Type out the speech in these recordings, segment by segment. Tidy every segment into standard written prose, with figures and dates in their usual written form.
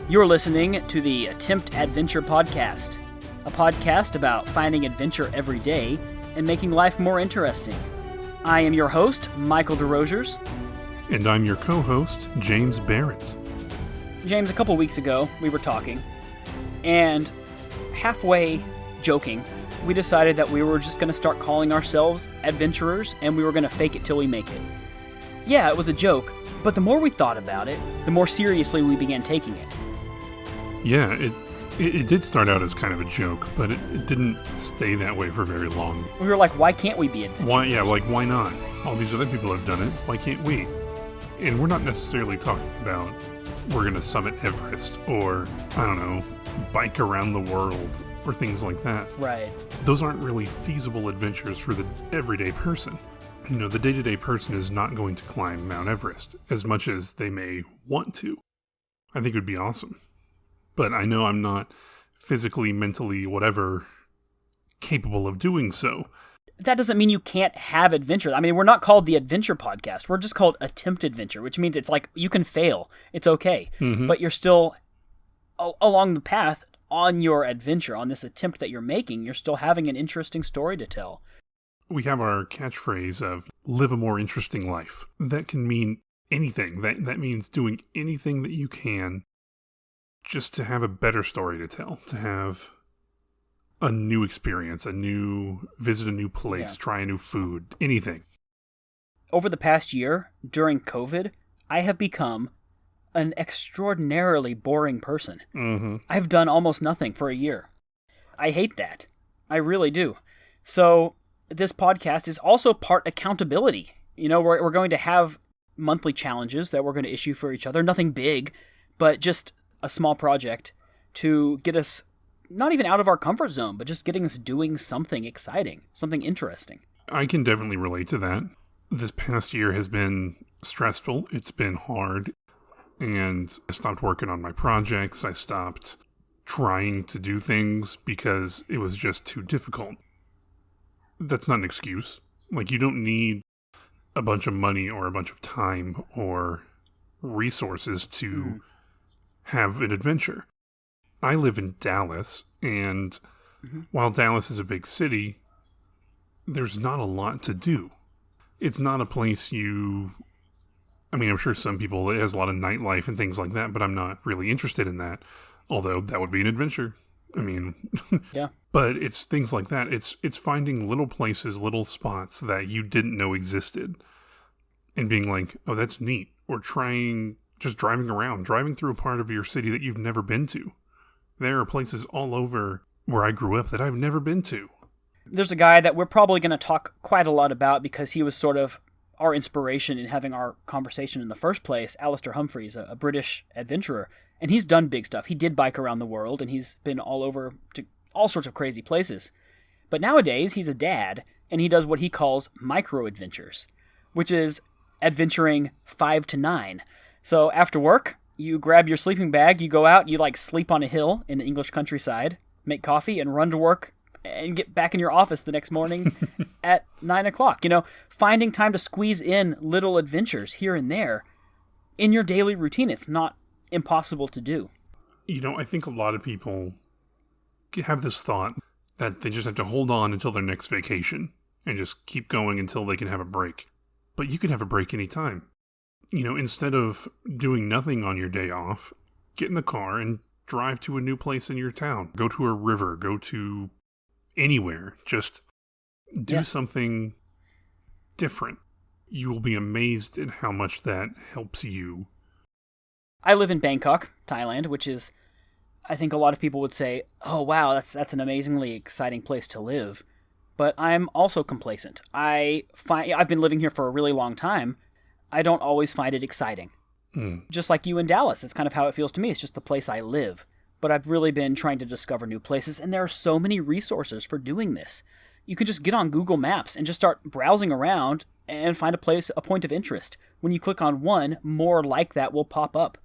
You're listening to the Attempt Adventure Podcast, a podcast about finding adventure every day and making life more interesting. I am your host, Michael Desrosiers. And I'm your co-host, James Barrett. James, a couple weeks ago, we were talking, and halfway joking, we decided that we were just going to start calling ourselves adventurers, and we were going to fake it till we make it. Yeah, it was a joke, but the more we thought about it, the more seriously we began taking it. Yeah, it did start out as kind of a joke, but it didn't stay that way for very long. We were like, why can't we be adventurers? Why not? All these other people have done it, why can't we? And we're not necessarily talking about we're going to summit Everest or, I don't know, bike around the world or things like that. Right. Those aren't really feasible adventures for the everyday person. You know, the day-to-day person is not going to climb Mount Everest as much as they may want to. I think it would be awesome. But I know I'm not physically, mentally, whatever, capable of doing so. That doesn't mean you can't have adventure. I mean, we're not called the Adventure Podcast. We're just called Attempt Adventure, which means it's like you can fail. It's okay. Mm-hmm. But you're still along the path on your adventure, on this attempt that you're making. You're still having an interesting story to tell. We have our catchphrase of live a more interesting life. That can mean anything. That means doing anything that you can just to have a better story to tell, to have a new experience, visit a new place, try a new food, anything. Over the past year, during COVID, I have become an extraordinarily boring person. Mm-hmm. I've done almost nothing for a year. I hate that. I really do. So this podcast is also part accountability. You know, we're going to have monthly challenges that we're going to issue for each other. Nothing big, but just a small project to get us not even out of our comfort zone, but just getting us doing something exciting, something interesting. I can definitely relate to that. This past year has been stressful. It's been hard. And I stopped working on my projects. I stopped trying to do things because it was just too difficult. That's not an excuse. Like, you don't need a bunch of money or a bunch of time or resources to have an adventure. I live in Dallas, and while Dallas is a big city, there's not a lot to do. It's not a place I'm sure some people, it has a lot of nightlife and things like that, but I'm not really interested in that, although that would be an adventure. Yeah. But it's things like that. It's finding little places, little spots that you didn't know existed, and being like, oh, that's neat, or just driving through a part of your city that you've never been to. There are places all over where I grew up that I've never been to. There's a guy that we're probably going to talk quite a lot about because he was sort of our inspiration in having our conversation in the first place, Alistair Humphreys, a British adventurer. And he's done big stuff. He did bike around the world, and he's been all over to all sorts of crazy places. But nowadays, he's a dad, and he does what he calls micro-adventures, which is adventuring 5 to 9. So after work, you grab your sleeping bag, you go out, you sleep on a hill in the English countryside, make coffee, and run to work and get back in your office the next morning at 9 o'clock. You know, finding time to squeeze in little adventures here and there in your daily routine. It's not impossible to do. You know, I think a lot of people have this thought that they just have to hold on until their next vacation and just keep going until they can have a break. But you can have a break anytime. You know, instead of doing nothing on your day off, get in the car and drive to a new place in your town. Go to a river, go to anywhere. Just do something different. You will be amazed at how much that helps you. I live in Bangkok, Thailand, which is, I think a lot of people would say, oh wow, that's an amazingly exciting place to live. But I'm also complacent. I've been living here for a really long time. I don't always find it exciting. Just like you in Dallas, it's kind of how it feels to me. It's just the place I live. But I've really been trying to discover new places, and there are so many resources for doing this. You can just get on Google Maps and just start browsing around and find a point of interest. When you click on one, more like that will pop up.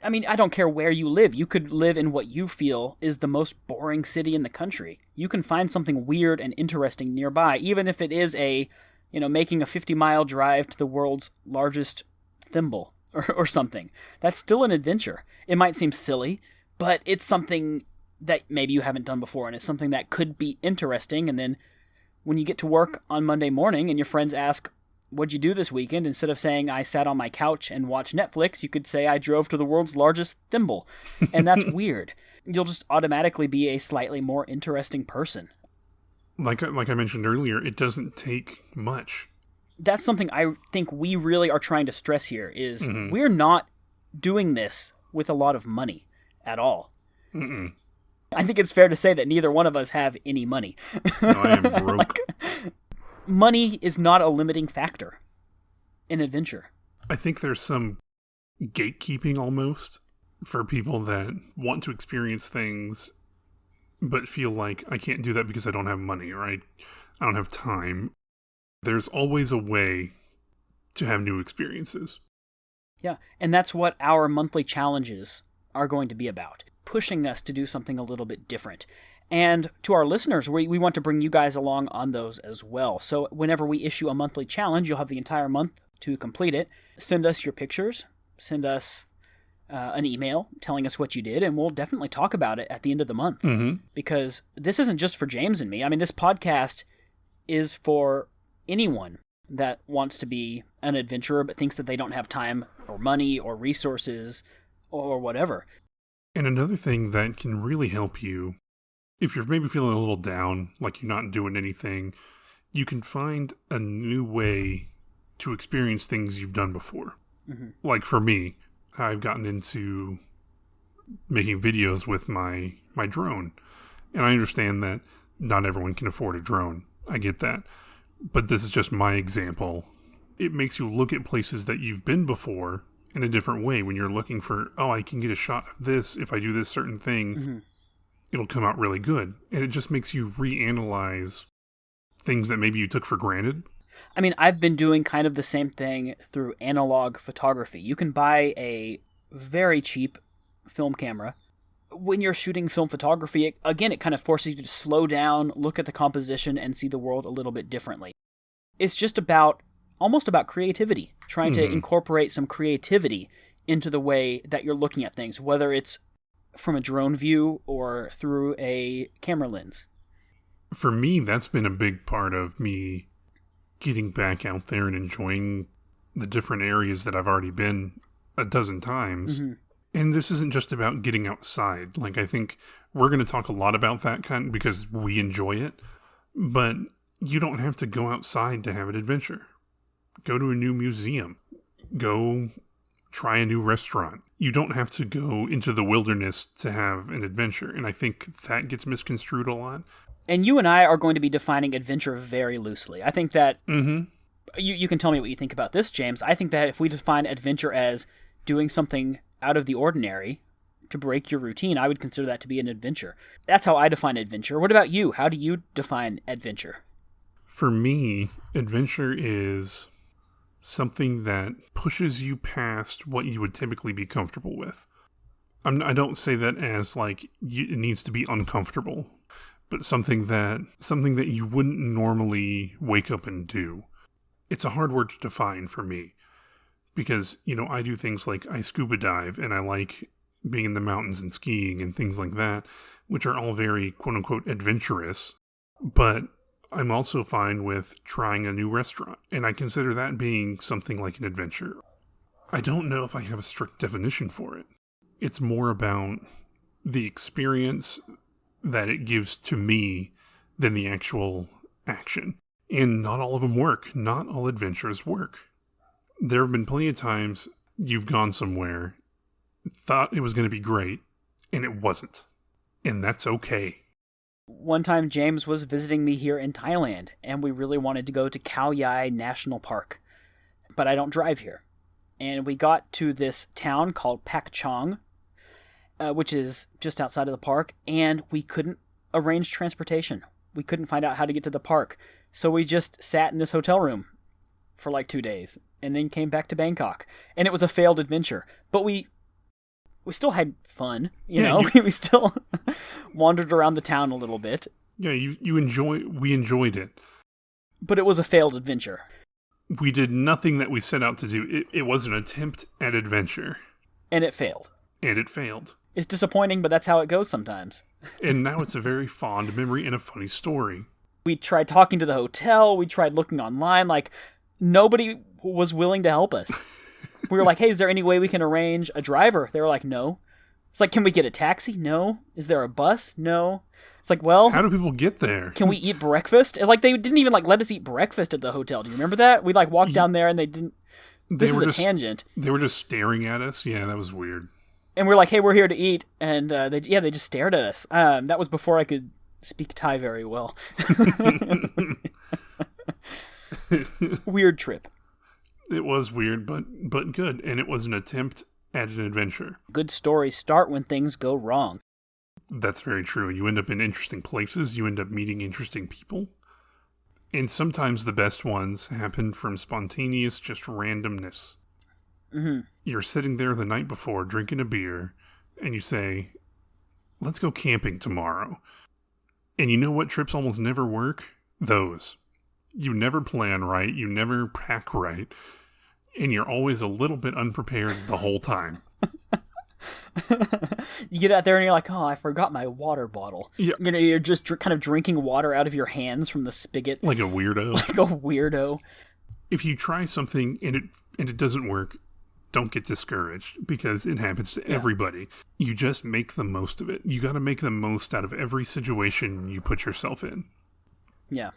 I mean, I don't care where you live. You could live in what you feel is the most boring city in the country. You can find something weird and interesting nearby, even if it is making a 50-mile drive to the world's largest thimble. or something. That's still an adventure. It might seem silly, but it's something that maybe you haven't done before, and it's something that could be interesting. And then when you get to work on Monday morning and your friends ask, what'd you do this weekend? Instead of saying, I sat on my couch and watched Netflix, you could say, I drove to the world's largest thimble. And that's weird. You'll just automatically be a slightly more interesting person. Like I mentioned earlier, it doesn't take much. That's something I think we really are trying to stress here is we're not doing this with a lot of money at all. Mm-mm. I think it's fair to say that neither one of us have any money. No, I am broke. Money is not a limiting factor in adventure. I think there's some gatekeeping almost for people that want to experience things but feel like I can't do that because I don't have money or I don't have time. There's always a way to have new experiences. Yeah, and that's what our monthly challenges are going to be about, pushing us to do something a little bit different. And to our listeners, we want to bring you guys along on those as well. So whenever we issue a monthly challenge, you'll have the entire month to complete it. Send us your pictures, send us an email telling us what you did, and we'll definitely talk about it at the end of the month. Mm-hmm. Because this isn't just for James and me. I mean, this podcast is for anyone that wants to be an adventurer but thinks that they don't have time or money or resources or whatever. And another thing that can really help you, if you're maybe feeling a little down, like you're not doing anything, you can find a new way to experience things you've done before. Mm-hmm. Like for me, I've gotten into making videos with my drone. And I understand that not everyone can afford a drone. I get that. But this is just my example. It makes you look at places that you've been before in a different way. When you're looking for, I can get a shot of this if I do this certain thing, it'll come out really good. And it just makes you reanalyze things that maybe you took for granted. I mean, I've been doing kind of the same thing through analog photography. You can buy a very cheap film camera. When you're shooting film photography, it kind of forces you to slow down, look at the composition, and see the world a little bit differently. It's just almost about creativity, trying to incorporate some creativity into the way that you're looking at things, whether it's from a drone view or through a camera lens. For me, that's been a big part of me getting back out there and enjoying the different areas that I've already been a dozen times. Mm-hmm. And this isn't just about getting outside. Like, I think we're going to talk a lot about that kind because we enjoy it. But you don't have to go outside to have an adventure. Go to a new museum. Go try a new restaurant. You don't have to go into the wilderness to have an adventure. And I think that gets misconstrued a lot. And you and I are going to be defining adventure very loosely. I think that you can tell me what you think about this, James. I think that if we define adventure as doing something out of the ordinary to break your routine, I would consider that to be an adventure. That's how I define adventure. What about you? How do you define adventure? For me, adventure is something that pushes you past what you would typically be comfortable with. I don't say that as like it needs to be uncomfortable, but something that you wouldn't normally wake up and do. It's a hard word to define for me because, I do things like I scuba dive and I like being in the mountains and skiing and things like that, which are all very quote unquote adventurous, but I'm also fine with trying a new restaurant, and I consider that being something like an adventure. I don't know if I have a strict definition for it. It's more about the experience that it gives to me than the actual action. And not all of them work. Not all adventures work. There have been plenty of times you've gone somewhere, thought it was going to be great, and it wasn't. And that's okay. One time James was visiting me here in Thailand, and we really wanted to go to Khao Yai National Park. But I don't drive here. And we got to this town called Pak Chong, which is just outside of the park, and we couldn't arrange transportation. We couldn't find out how to get to the park. So we just sat in this hotel room for like 2 days, and then came back to Bangkok. And it was a failed adventure. But we still had fun, you know? We still wandered around the town a little bit. Yeah, we enjoyed it. But it was a failed adventure. We did nothing that we set out to do. It was an attempt at adventure. And it failed. And it failed. It's disappointing, but that's how it goes sometimes. And now it's a very fond memory and a funny story. We tried talking to the hotel. We tried looking online. Like, nobody was willing to help us. We were like, hey, is there any way we can arrange a driver? They were like, no. It's like, can we get a taxi? No. Is there a bus? No. It's like, well... How do people get there? Can we eat breakfast? And, like, they didn't even, like, let us eat breakfast at the hotel. Do you remember that? We, like, walked down there and they didn't... This is a tangent. They were just staring at us? Yeah, that was weird. And we're like, hey, we're here to eat. And, they just stared at us. That was before I could speak Thai very well. Weird trip. It was weird, but good. And it was an attempt at an adventure. Good stories start when things go wrong. That's very true. You end up in interesting places. You end up meeting interesting people. And sometimes the best ones happen from spontaneous, just randomness. Mm-hmm. You're sitting there the night before, drinking a beer, and you say, let's go camping tomorrow. And you know what trips almost never work? Those. You never plan right. You never pack right. And you're always a little bit unprepared the whole time. You get out there and you're like, oh, I forgot my water bottle. Yeah. You know, you're just kind of drinking water out of your hands from the spigot. Like a weirdo. Like a weirdo. If you try something and it doesn't work, don't get discouraged because it happens to everybody. You just make the most of it. You got to make the most out of every situation you put yourself in. Yeah.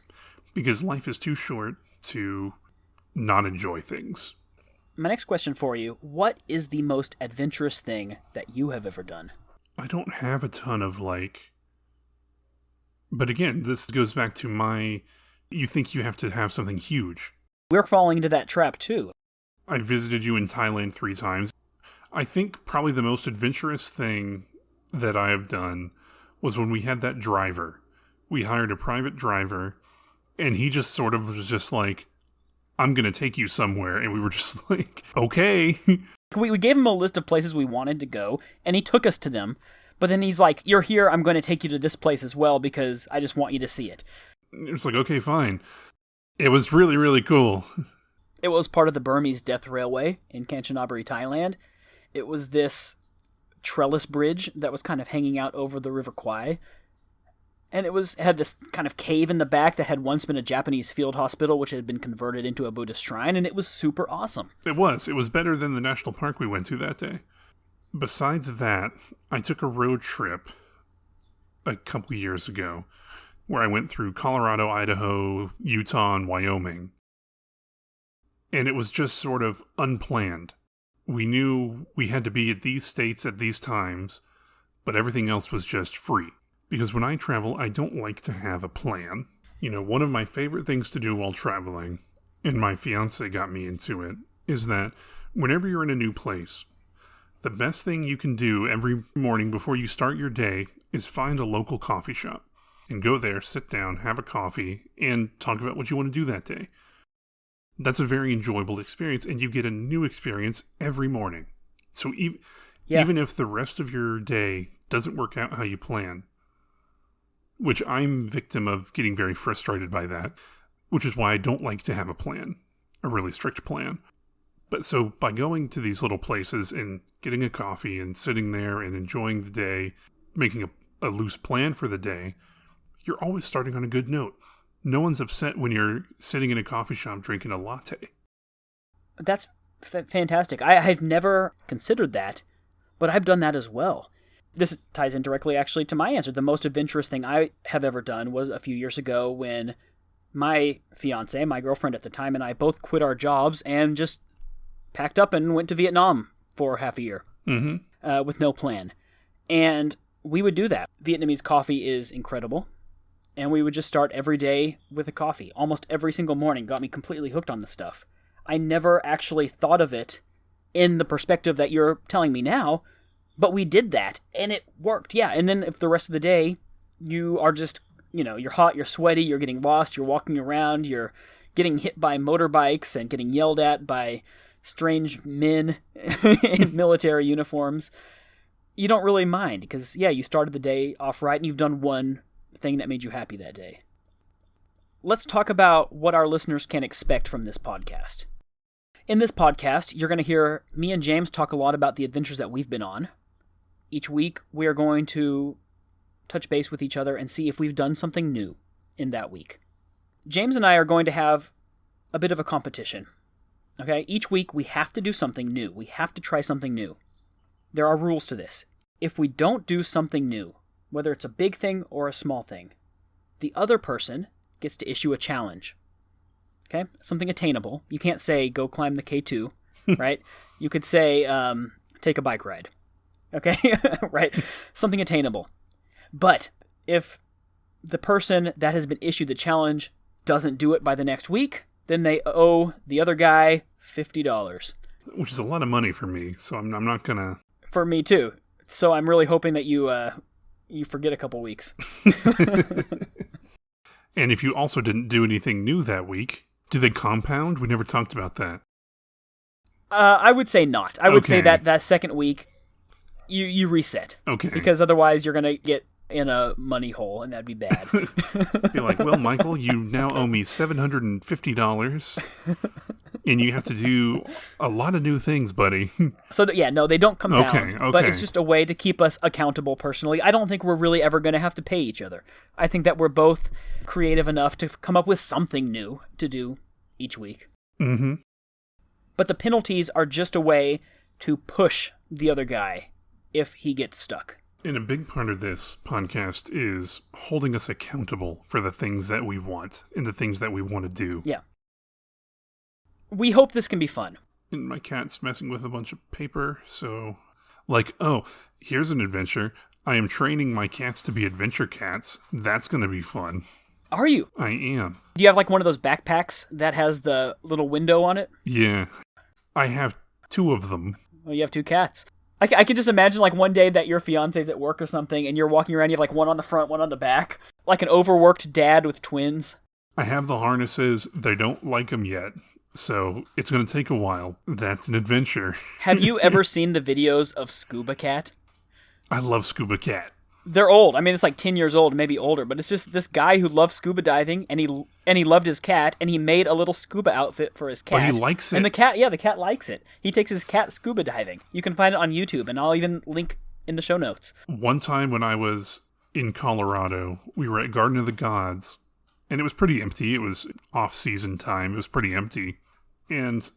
Because life is too short to not enjoy things. My next question for you, what is the most adventurous thing that you have ever done? I don't have a ton of but again, this goes back to you think you have to have something huge. We're falling into that trap too. I visited you in Thailand 3 times. I think probably the most adventurous thing that I have done was when we had that driver. We hired a private driver, and he just sort of was just like, I'm going to take you somewhere. And we were just like, okay. We gave him a list of places we wanted to go, and he took us to them. But then he's like, you're here, I'm going to take you to this place as well because I just want you to see it. It was like, okay, fine. It was really, really cool. It was part of the Burmese Death Railway in Kanchanaburi, Thailand. It was this trellis bridge that was kind of hanging out over the River Kwai. And it had this kind of cave in the back that had once been a Japanese field hospital, which had been converted into a Buddhist shrine, and it was super awesome. It was. It was better than the national park we went to that day. Besides that, I took a road trip a couple years ago where I went through Colorado, Idaho, Utah, and Wyoming. And it was just sort of unplanned. We knew we had to be at these states at these times, but everything else was just free. Because when I travel, I don't like to have a plan. You know, one of my favorite things to do while traveling, and my fiance got me into it, is that whenever you're in a new place, the best thing you can do every morning before you start your day is find a local coffee shop. And go there, sit down, have a coffee, and talk about what you want to do that day. That's a very enjoyable experience, and you get a new experience every morning. So even if the rest of your day doesn't work out how you plan, which I'm victim of getting very frustrated by that, which is why I don't like to have a plan, a really strict plan. But so by going to these little places and getting a coffee and sitting there and enjoying the day, making a loose plan for the day, you're always starting on a good note. No one's upset when you're sitting in a coffee shop drinking a latte. That's fantastic. I've never considered that, but I've done that as well. This ties in directly, actually, to my answer. The most adventurous thing I have ever done was a few years ago when my fiancée, my girlfriend at the time, and I both quit our jobs and just packed up and went to Vietnam for half a year with no plan. And we would do that. Vietnamese coffee is incredible. And we would just start every day with a coffee. Almost every single morning got me completely hooked on the stuff. I never actually thought of it in the perspective that you're telling me now, but we did that, and it worked, yeah. And then if the rest of the day, you are just, you're hot, you're sweaty, you're getting lost, you're walking around, you're getting hit by motorbikes and getting yelled at by strange men in military uniforms, you don't really mind, because, yeah, you started the day off right, and you've done one thing that made you happy that day. let's talk about what our listeners can expect from this podcast. In this podcast, you're going to hear me and James talk a lot about the adventures that we've been on. Each week, we are going to touch base with each other and see if we've done something new in that week. James and I are going to have a bit of a competition. Okay? Each week, we have to do something new. We have to try something new. There are rules to this. If we don't do something new, whether it's a big thing or a small thing, the other person gets to issue a challenge. Okay? Something attainable. You can't say, go climb the K2, right? You could say, take a bike ride. Okay? Right? Something attainable. But if the person that has been issued the challenge doesn't do it by the next week, then they owe the other guy $50. Which is a lot of money for me, so I'm not going to... For me, too. So I'm really hoping that you forget a couple weeks. And if you also didn't do anything new that week, do they compound? We never talked about that. I would say not. I would say that second week, you reset. Okay. Because otherwise you're going to get in a money hole, and that'd be bad. You're like, well, Michael, you now owe me $750, and you have to do a lot of new things, buddy. So, yeah, no, they don't compound. Okay. But it's just a way to keep us accountable personally. I don't think we're really ever going to have to pay each other. I think that we're both creative enough to come up with something new to do each week. Mm-hmm. But the penalties are just a way to push the other guy if he gets stuck. And a big part of this podcast is holding us accountable for the things that we want and the things that we want to do. Yeah. We hope this can be fun. And my cat's messing with a bunch of paper, so... Like, oh, here's an adventure. I am training my cats to be adventure cats. That's going to be fun. Are you? I am. Do you have like one of those backpacks that has the little window on it? Yeah. I have 2 of them. Oh, you have 2 cats. I could just imagine like one day that your fiance's at work or something and you're walking around, you have like one on the front, one on the back. Like an overworked dad with twins. I have the harnesses. They don't like them yet. So it's going to take a while. That's an adventure. Have you ever seen the videos of Scuba Cat? I love Scuba Cat. They're old. I mean, it's like 10 years old, maybe older, but it's just this guy who loves scuba diving, and he loved his cat, and he made a little scuba outfit for his cat. Oh, he likes it? And the cat likes it. He takes his cat scuba diving. You can find it on YouTube, and I'll even link in the show notes. One time when I was in Colorado, we were at Garden of the Gods, and it was pretty empty. It was off-season time. It was pretty empty. And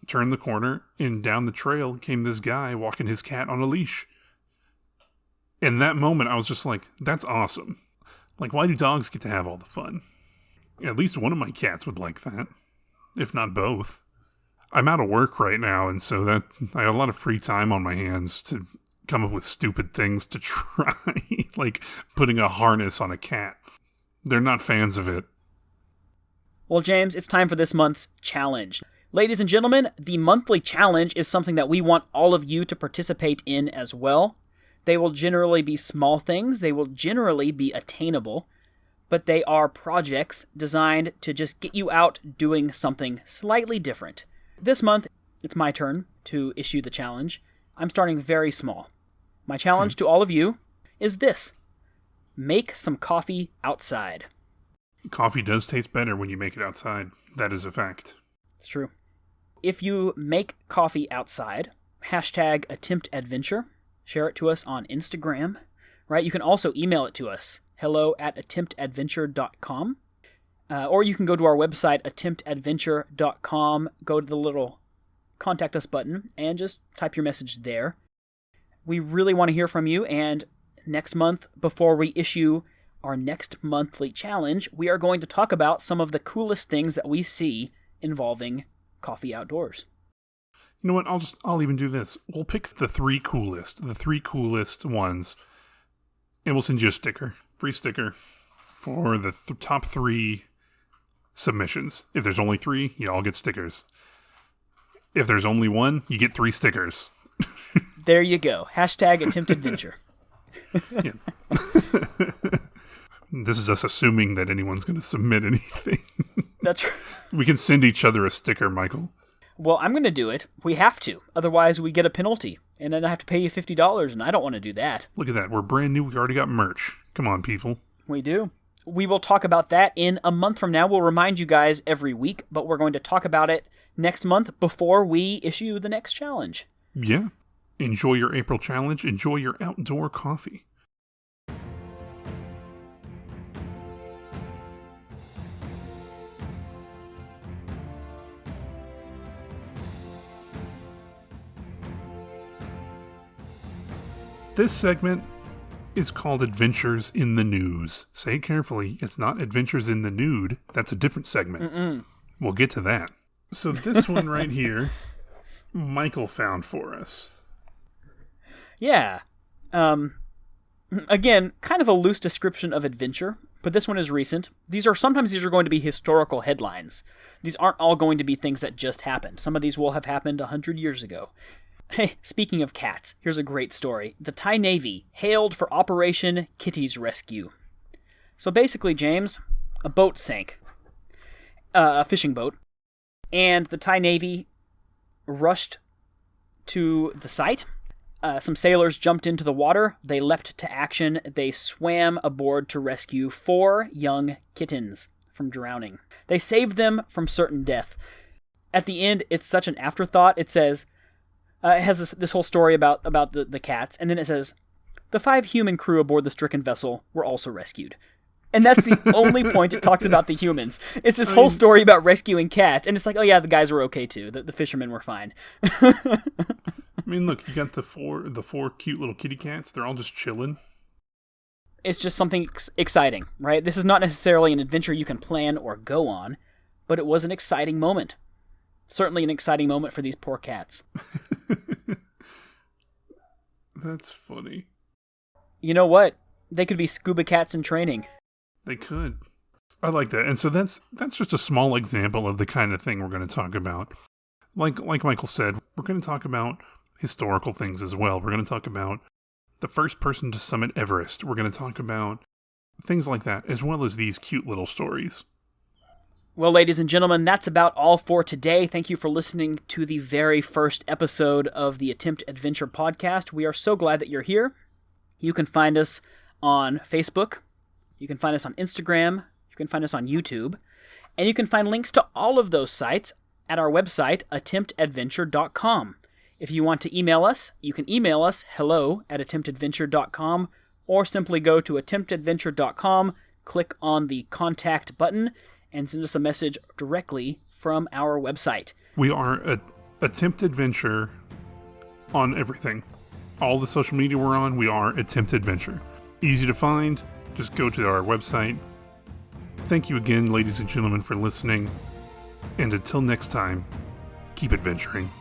turned the corner, and down the trail came this guy walking his cat on a leash. In that moment, I was just like, that's awesome. Like, why do dogs get to have all the fun? At least one of my cats would like that, if not both. I'm out of work right now, and so that I have a lot of free time on my hands to come up with stupid things to try, like putting a harness on a cat. They're not fans of it. Well, James, it's time for this month's challenge. Ladies and gentlemen, the monthly challenge is something that we want all of you to participate in as well. They will generally be small things, they will generally be attainable, but they are projects designed to just get you out doing something slightly different. This month, it's my turn to issue the challenge. I'm starting very small. My challenge to all of you is this. Make some coffee outside. Coffee does taste better when you make it outside. That is a fact. It's true. If you make coffee outside, hashtag attemptadventure. Share it to us on Instagram, right? You can also email it to us, hello@attemptadventure.com. Or you can go to our website, attemptadventure.com, go to the little contact us button, and just type your message there. We really want to hear from you, and next month, before we issue our next monthly challenge, we are going to talk about some of the coolest things that we see involving coffee outdoors. You know what? I'll even do this. We'll pick the 3 coolest ones, and we'll send you a sticker, free sticker, for the top 3 submissions. If there's only 3, you all get stickers. If there's only 1, you get 3 stickers. There you go. Hashtag attemptadventure. This is us assuming that anyone's going to submit anything. That's right. We can send each other a sticker, Michael. Well, I'm going to do it. We have to. Otherwise, we get a penalty. And then I have to pay you $50, and I don't want to do that. Look at that. We're brand new. We already got merch. Come on, people. We do. We will talk about that in a month from now. We'll remind you guys every week, but we're going to talk about it next month before we issue the next challenge. Yeah. Enjoy your April challenge. Enjoy your outdoor coffee. This segment is called Adventures in the News. Say it carefully. It's not Adventures in the Nude. That's a different segment. Mm-mm. We'll get to that. So this one right here, Michael found for us. Yeah. Again, kind of a loose description of adventure, but this one is recent. Sometimes these are going to be historical headlines. These aren't all going to be things that just happened. Some of these will have happened 100 years ago. Hey, speaking of cats, here's a great story. The Thai Navy hailed for Operation Kitties Rescue. So basically, James, a boat sank. A fishing boat. And the Thai Navy rushed to the site. Some sailors jumped into the water. They leapt to action. They swam aboard to rescue 4 young kittens from drowning. They saved them from certain death. At the end, it's such an afterthought. It says... it has this whole story about the cats, and then it says, the 5 human crew aboard the stricken vessel were also rescued. And that's the only point it talks about the humans. It's this whole story about rescuing cats, and it's like, oh yeah, the guys were okay too. The fishermen were fine. I mean, look, you got the four cute little kitty cats. They're all just chilling. It's just something exciting, right? This is not necessarily an adventure you can plan or go on, but it was an exciting moment. Certainly an exciting moment for these poor cats. That's funny. You know what? They could be scuba cats in training. They could. I like that. And so that's just a small example of the kind of thing we're going to talk about. Like Michael said, we're going to talk about historical things as well. We're going to talk about the first person to summit Everest. We're going to talk about things like that, as well as these cute little stories. Well, ladies and gentlemen, that's about all for today. Thank you for listening to the very first episode of the Attempt Adventure podcast. We are so glad that you're here. You can find us on Facebook. You can find us on Instagram. You can find us on YouTube. And you can find links to all of those sites at our website, attemptadventure.com. If you want to email us, you can email us hello@attemptadventure.com, or simply go to attemptadventure.com, click on the contact button, and send us a message directly from our website. We are Attempt Adventure on everything. All the social media we're on, we are Attempt Adventure. Easy to find. Just go to our website. Thank you again, ladies and gentlemen, for listening. And until next time, keep adventuring.